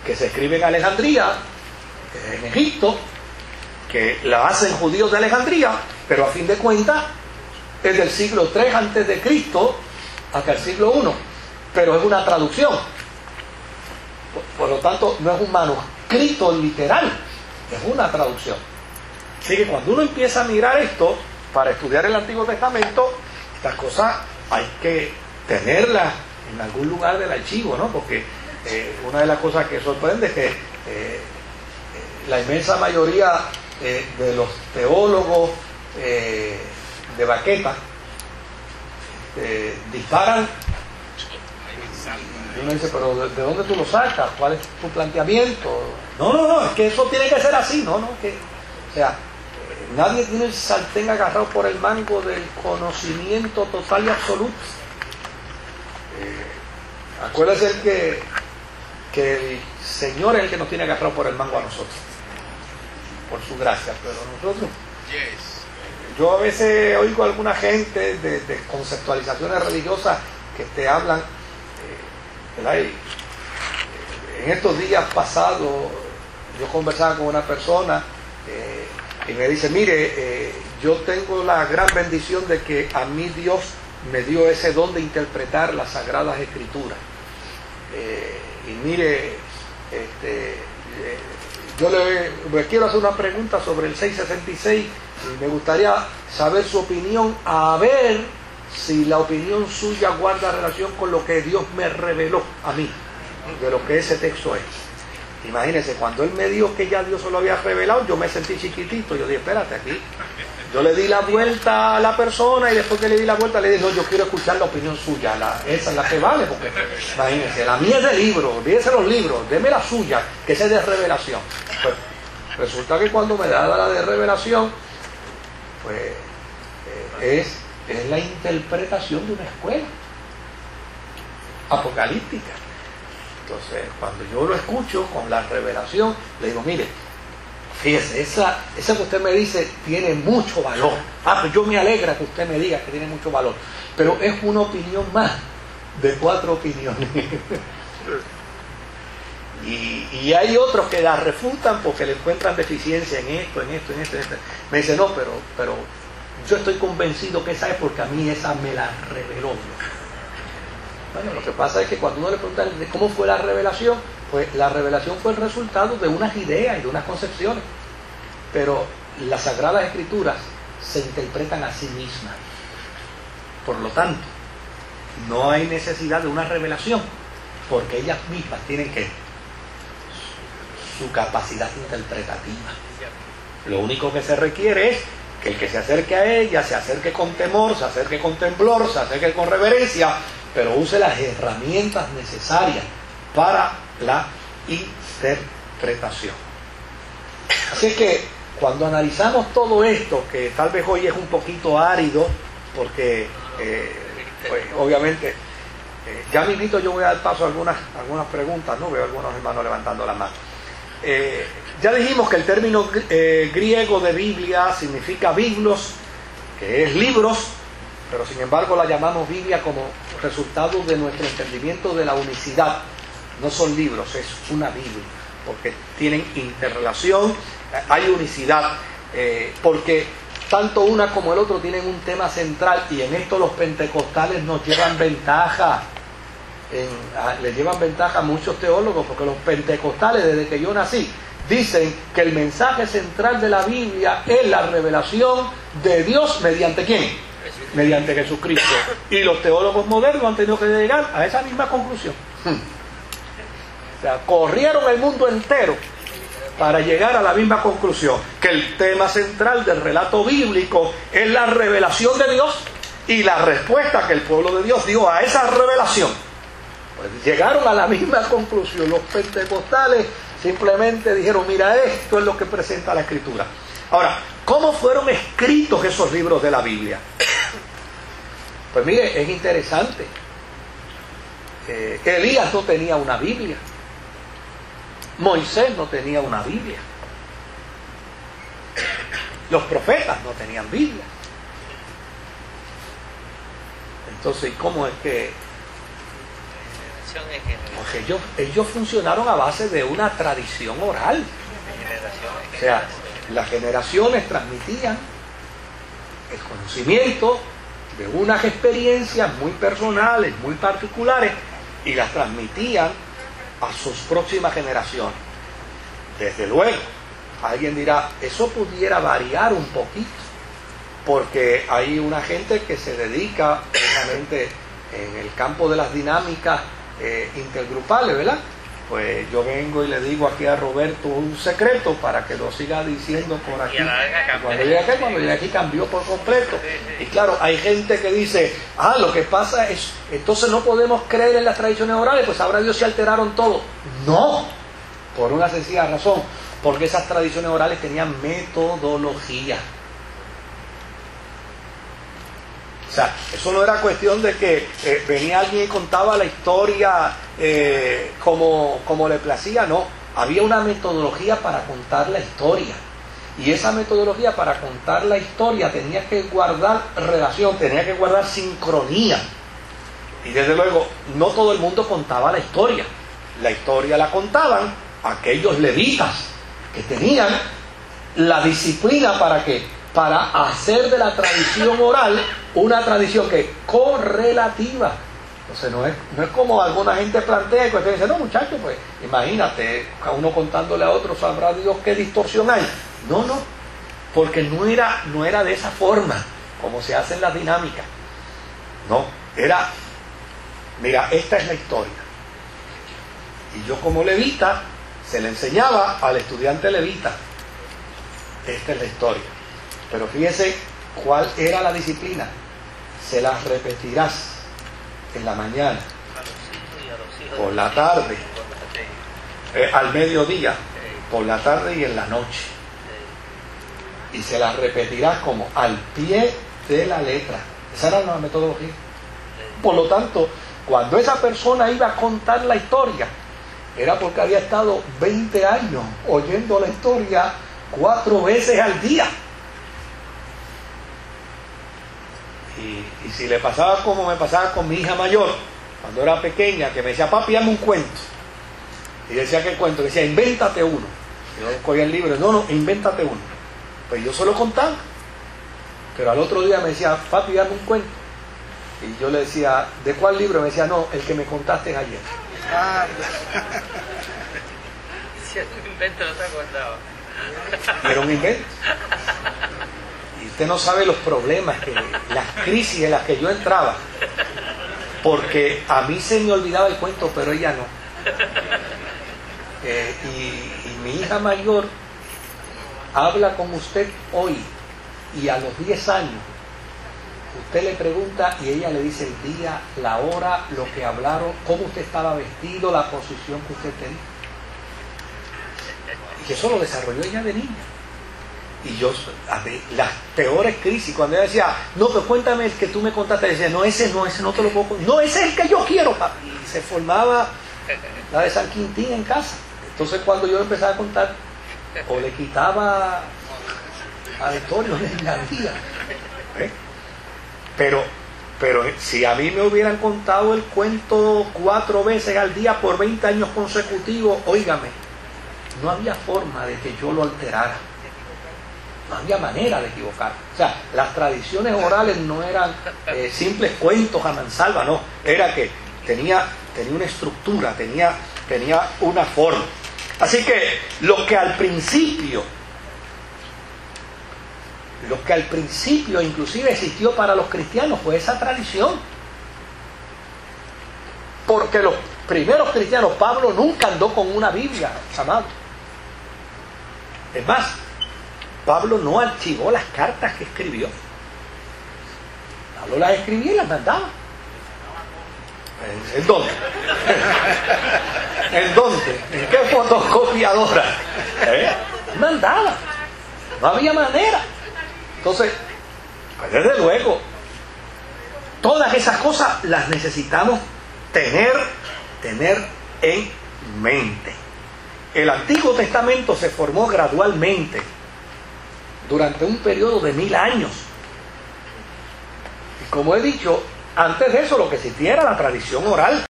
que se escribe en Alejandría, en Egipto, que la hacen judíos de Alejandría, pero a fin de cuentas es del siglo III antes de Cristo hasta el siglo I, pero es una traducción. Por lo tanto, no es un manuscrito literal, es una traducción. Así que cuando uno empieza a mirar esto para estudiar el Antiguo Testamento, estas cosas hay que tenerlas en algún lugar del archivo, ¿no? Porque una de las cosas que sorprende es que la inmensa mayoría de los teólogos de Baqueta disparan. Y uno dice, pero ¿de dónde tú lo sacas? ¿Cuál es tu planteamiento? No, es que eso tiene que ser así, o sea, nadie tiene el sartén agarrado por el mango del conocimiento total y absoluto. Acuérdese que el Señor es el que nos tiene agarrado por el mango a nosotros, por su gracia, pero nosotros... Yo a veces oigo a alguna gente de conceptualizaciones religiosas que te hablan, ¿verdad? En estos días pasados yo conversaba con una persona y me dice, mire, yo tengo la gran bendición de que a mí Dios me dio ese don de interpretar las Sagradas Escrituras. Y mire, yo le quiero hacer una pregunta sobre el 666 y me gustaría saber su opinión, a ver si la opinión suya guarda relación con lo que Dios me reveló a mí, de lo que ese texto es. Imagínense, cuando él me dijo que ya Dios se lo había revelado, yo me sentí chiquitito. Yo dije, espérate, aquí yo le di la vuelta a la persona y después que le di la vuelta le dije, no, yo quiero escuchar la opinión suya, esa es la que vale, porque imagínense, la mía es de libro, olvídese los libros, deme la suya, que esa es de revelación. Pues resulta que cuando me da la de revelación, pues es la interpretación de una escuela apocalíptica. Entonces, cuando yo lo escucho con la revelación, le digo, mire, fíjese, esa que usted me dice tiene mucho valor. Pues yo me alegra que usted me diga que tiene mucho valor. Pero es una opinión más de 4 opiniones. Y hay otros que la refutan porque le encuentran deficiencia en esto. Me dice, no, pero yo estoy convencido que esa es porque a mí esa me la reveló Dios. Bueno, lo que pasa es que cuando uno le pregunta de cómo fue la revelación, pues la revelación fue el resultado de unas ideas y de unas concepciones. Pero las Sagradas Escrituras se interpretan a sí mismas. Por lo tanto, no hay necesidad de una revelación, porque ellas mismas tienen que su capacidad interpretativa. Lo único que se requiere es que el que se acerque a ella se acerque con temor, se acerque con temblor, se acerque con reverencia, pero use las herramientas necesarias para la interpretación. Así que cuando analizamos todo esto, que tal vez hoy es un poquito árido, porque pues, obviamente ya mismito yo voy a dar paso a algunas preguntas, ¿no? Veo algunos hermanos levantando la mano. Ya dijimos que el término griego de Biblia significa biblos, que es libros, pero sin embargo la llamamos Biblia como resultado de nuestro entendimiento de la unicidad. No son libros, es una Biblia, porque tienen interrelación, hay unicidad, porque tanto una como el otro tienen un tema central, y en esto los pentecostales nos llevan ventaja. Les llevan ventaja a muchos teólogos, porque los pentecostales, desde que yo nací, dicen que el mensaje central de la Biblia es la revelación de Dios mediante ¿quién? Mediante Jesucristo. Y los teólogos modernos han tenido que llegar a esa misma conclusión. O sea, corrieron el mundo entero para llegar a la misma conclusión, que el tema central del relato bíblico es la revelación de Dios y la respuesta que el pueblo de Dios dio a esa revelación. Pues llegaron a la misma conclusión. Los pentecostales simplemente dijeron, mira, esto es lo que presenta la Escritura. Ahora, ¿cómo fueron escritos esos libros de la Biblia? Pues mire, es interesante. Elías no tenía una Biblia. Moisés no tenía una Biblia. Los profetas no tenían Biblia. Entonces, ¿cómo es que generación en generación. Porque ellos funcionaron a base de una tradición oral. De generación en O sea, generación. las generaciones transmitían el conocimiento de unas experiencias muy personales, muy particulares, y las transmitían a sus próximas generaciones. Desde luego, alguien dirá, eso pudiera variar un poquito, porque hay una gente que se dedica precisamente en el campo de las dinámicas intergrupales, ¿verdad? Pues yo vengo y le digo aquí a Roberto un secreto para que lo siga diciendo por aquí. Y a la larga cambia. Cuando llegué aquí cambió por completo. Y claro, hay gente que dice, lo que pasa es, entonces no podemos creer en las tradiciones orales, pues sabrá Dios si alteraron todo. No, por una sencilla razón, porque esas tradiciones orales tenían metodología. O sea, eso no era cuestión de que venía alguien y contaba la historia como le placía, no. Había una metodología para contar la historia. Y esa metodología para contar la historia tenía que guardar relación, tenía que guardar sincronía. Y desde luego, no todo el mundo contaba la historia. La historia la contaban aquellos levitas que tenían la disciplina ¿para qué? Para hacer de la tradición oral una tradición que correlativa. Entonces no es como alguna gente plantea y que dice, no muchachos, pues imagínate, a uno contándole a otro, sabrá Dios qué distorsión hay. No, porque no era de esa forma como se hacen las dinámicas. No, era, mira, esta es la historia. Y yo como levita, se le enseñaba al estudiante levita, esta es la historia. Pero fíjese cuál era la disciplina. Se las repetirás en la mañana, por la tarde, al mediodía, por la tarde y en la noche. Y se las repetirás como al pie de la letra. Esa era la metodología. Por lo tanto, cuando esa persona iba a contar la historia, era porque había estado 20 años oyendo la historia 4 veces al día. Y si le pasaba como me pasaba con mi hija mayor, cuando era pequeña, que me decía, papi, hazme un cuento. Y decía, ¿qué cuento? Decía, invéntate uno. Yo cogía el libro, no, invéntate uno. Pues yo se lo contaba. Pero al otro día me decía, papi, hazme un cuento. Y yo le decía, ¿de cuál libro? Me decía, no, el que me contaste ayer. Si es un invento, no te acordaba. Era un invento. Y usted no sabe los problemas, las crisis en las que yo entraba. Porque a mí se me olvidaba el cuento, pero ella no. Y mi hija mayor habla con usted hoy y a los 10 años usted le pregunta y ella le dice el día, la hora, lo que hablaron, cómo usted estaba vestido, la posición que usted tenía. Y eso lo desarrolló ella de niña. Y yo, las peores crisis, cuando ella decía, no, pero cuéntame el que tú me contaste, decía, no, ese no te lo puedo contar. No, ese es el que yo quiero, papi. Y se formaba la de San Quintín en casa. Entonces cuando yo empezaba a contar, o le quitaba a la historia, o le añadía. Pero si a mí me hubieran contado el cuento 4 veces al día por 20 años consecutivos, óigame, no había forma de que yo lo alterara. No había manera de equivocar. O sea, las tradiciones orales no eran simples cuentos a mansalva, no. Era que tenía una estructura, tenía una forma. Así que lo que al principio inclusive existió para los cristianos fue esa tradición. Porque los primeros cristianos, Pablo nunca andó con una Biblia, amado. Es más, Pablo no archivó las cartas que escribió. Pablo las escribía y las mandaba. ¿En dónde? ¿En dónde? ¿En qué fotocopiadora? Mandaba. No había manera. Entonces, pues desde luego, todas esas cosas las necesitamos tener en mente. El Antiguo Testamento se formó gradualmente durante un periodo de 1000 años. Y como he dicho, antes de eso lo que existía era la tradición oral.